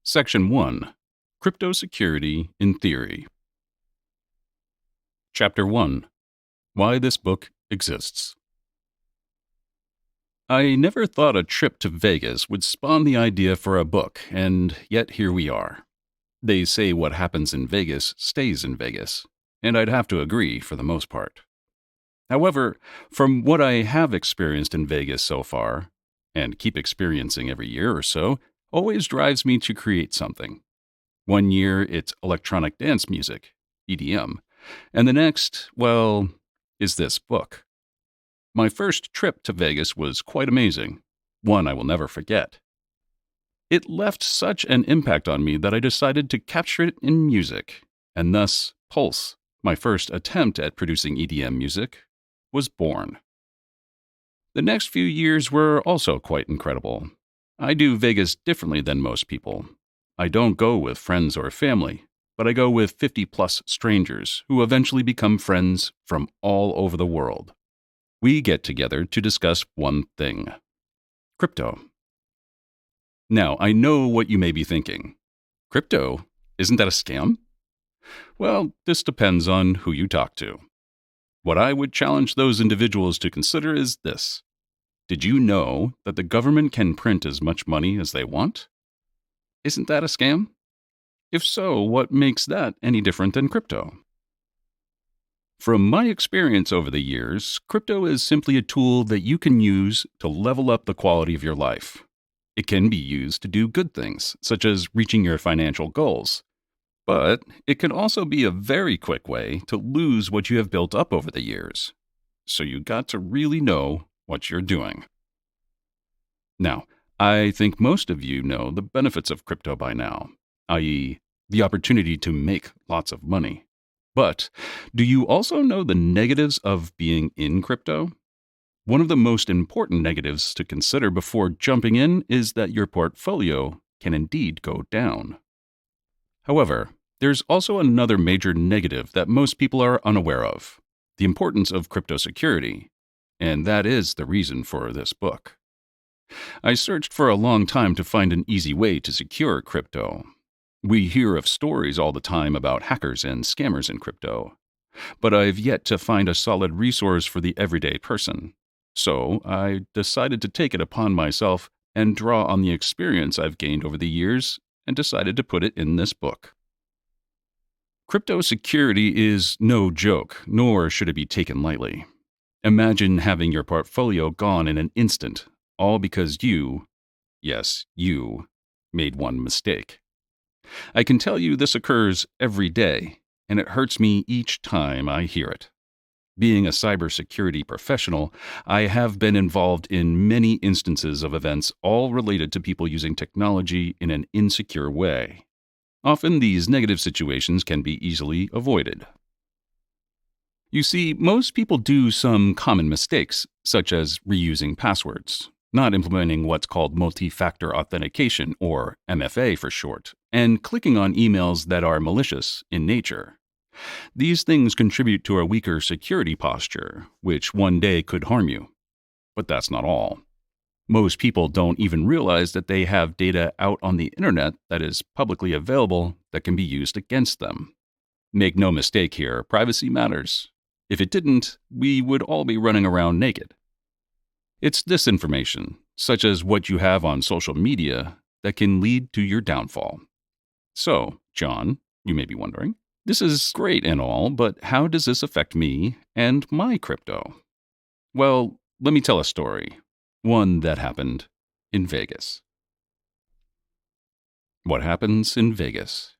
Section 1. Crypto Security in Theory. Chapter 1. Why this book exists. I never thought a trip to Vegas would spawn the idea for a book, and yet here we are. They say what happens in Vegas stays in Vegas, and I'd have to agree for the most part. However, from what I have experienced in Vegas so far, and keep experiencing every year or so, always drives me to create something. One year it's electronic dance music, EDM, and the next, well, is this book. My first trip to Vegas was quite amazing, one I will never forget. It left such an impact on me that I decided to capture it in music, and thus Pulse, my first attempt at producing EDM music, was born. The next few years were also quite incredible. I do Vegas differently than most people. I don't go with friends or family, but I go with 50-plus strangers who eventually become friends from all over the world. We get together to discuss one thing: crypto. Now, I know what you may be thinking. Crypto? Isn't that a scam? Well, this depends on who you talk to. What I would challenge those individuals to consider is this: did you know that the government can print as much money as they want? Isn't that a scam? If so, what makes that any different than crypto? From my experience over the years, crypto is simply a tool that you can use to level up the quality of your life. It can be used to do good things, such as reaching your financial goals. But it can also be a very quick way to lose what you have built up over the years. So you got to really know what you're doing. Now, I think most of you know the benefits of crypto by now, i.e., the opportunity to make lots of money. But do you also know the negatives of being in crypto? One of the most important negatives to consider before jumping in is that your portfolio can indeed go down. However, there's also another major negative that most people are unaware of: the importance of crypto security. And that is the reason for this book. I searched for a long time to find an easy way to secure crypto. We hear of stories all the time about hackers and scammers in crypto, but I've yet to find a solid resource for the everyday person. So I decided to take it upon myself and draw on the experience I've gained over the years and decided to put it in this book. Crypto security is no joke, nor should it be taken lightly. Imagine having your portfolio gone in an instant, all because you, yes, you, made one mistake. I can tell you this occurs every day, and it hurts me each time I hear it. Being a cybersecurity professional, I have been involved in many instances of events all related to people using technology in an insecure way. Often these negative situations can be easily avoided. You see, most people do some common mistakes, such as reusing passwords, not implementing what's called multi-factor authentication, or MFA for short, and clicking on emails that are malicious in nature. These things contribute to a weaker security posture, which one day could harm you. But that's not all. Most people don't even realize that they have data out on the internet that is publicly available that can be used against them. Make no mistake here, privacy matters. If it didn't, we would all be running around naked. It's this information, such as what you have on social media, that can lead to your downfall. So, John, you may be wondering, this is great and all, but how does this affect me and my crypto? Well, let me tell a story, one that happened in Vegas. What happens in Vegas?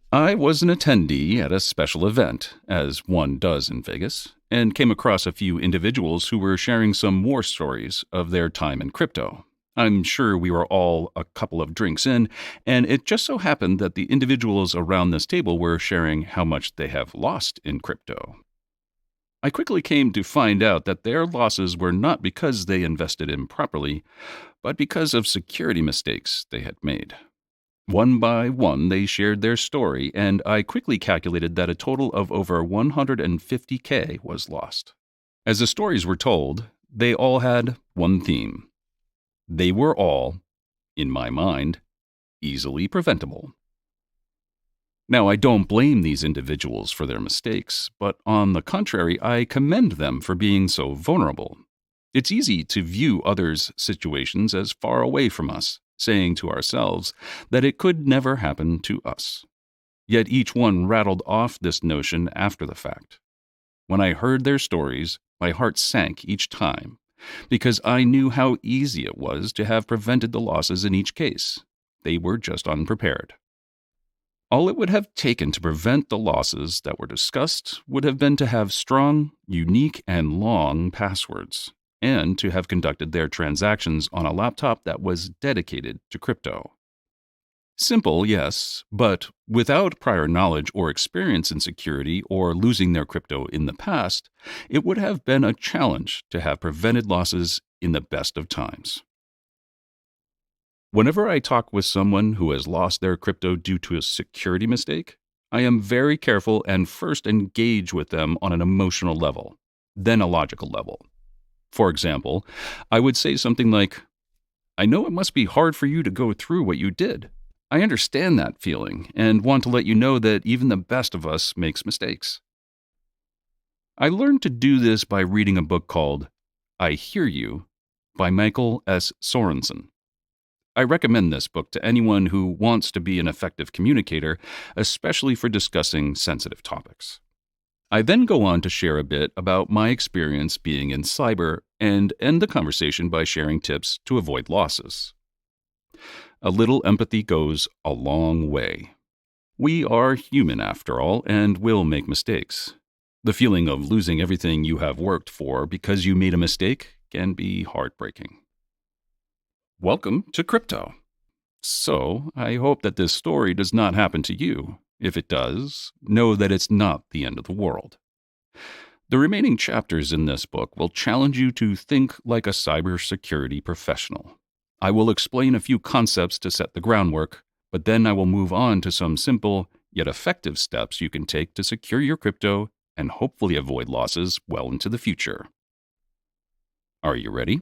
I was an attendee at a special event, as one does in Vegas, and came across a few individuals who were sharing some war stories of their time in crypto. I'm sure we were all a couple of drinks in, and it just so happened that the individuals around this table were sharing how much they have lost in crypto. I quickly came to find out that their losses were not because they invested improperly, but because of security mistakes they had made. One by one, they shared their story, and I quickly calculated that a total of over $150K was lost. As the stories were told, they all had one theme. They were all In my mind, easily preventable. Now, I don't blame these individuals for their mistakes, but on the contrary, I commend them for being so vulnerable. It's easy to view others' situations as far away from us, saying to ourselves that it could never happen to us. Yet each one rattled off this notion after the fact. When I heard their stories, my heart sank each time, because I knew how easy it was to have prevented the losses in each case. They were just unprepared. All it would have taken to prevent the losses that were discussed would have been to have strong, unique, and long passwords, and to have conducted their transactions on a laptop that was dedicated to crypto. Simple, yes, but without prior knowledge or experience in security or losing their crypto in the past, it would have been a challenge to have prevented losses in the best of times. Whenever I talk with someone who has lost their crypto due to a security mistake, I am very careful and first engage with them on an emotional level, then a logical level. For example, I would say something like, "I know it must be hard for you to go through what you did. I understand that feeling and want to let you know that even the best of us makes mistakes." I learned to do this by reading a book called I Hear You by Michael S. Sorensen. I recommend this book to anyone who wants to be an effective communicator, especially for discussing sensitive topics. I then go on to share a bit about my experience being in cyber and end the conversation by sharing tips to avoid losses. A little empathy goes a long way. We are human after all and will make mistakes. The feeling of losing everything you have worked for because you made a mistake can be heartbreaking. Welcome to crypto. So, I hope that this story does not happen to you. If it does, know that it's not the end of the world. The remaining chapters in this book will challenge you to think like a cybersecurity professional. I will explain a few concepts to set the groundwork, but then I will move on to some simple yet effective steps you can take to secure your crypto and hopefully avoid losses well into the future. Are you ready?